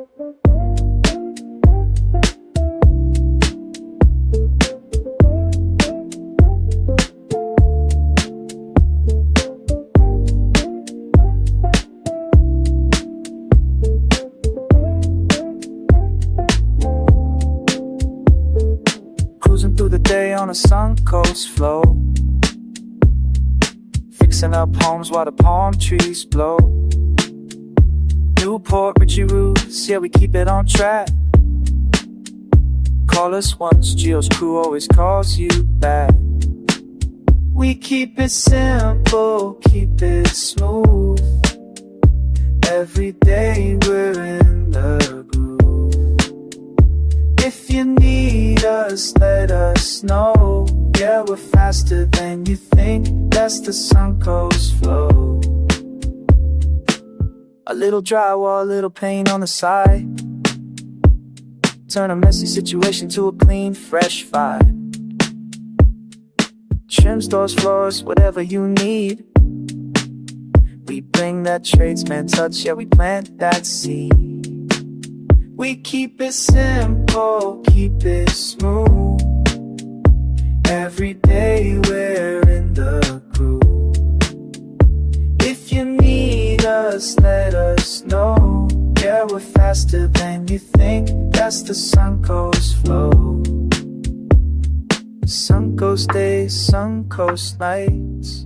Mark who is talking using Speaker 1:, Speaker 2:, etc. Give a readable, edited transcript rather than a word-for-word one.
Speaker 1: Cruising through the day on a Suncoast flow, fixing up homes while the palm trees blow. Newport, Richie Roots, yeah, we keep it on track. Call us once, Gio's crew always calls you back. We keep it simple, keep it smooth. Every day we're in the groove. If you need us, let us know. Yeah, we're faster than you think. That's the Suncoast flow. A little drywall, a little paint on the side. Turn a messy situation to a clean, fresh vibe. Trims, doors, floors, whatever you need. We bring that tradesman touch, yeah, we plant that seed. We keep it simple, keep it smooth. Every day we're in the groove. If you need us, let us know. Yeah, we're faster than you think. That's the Suncoast flow. Suncoast days, Suncoast nights.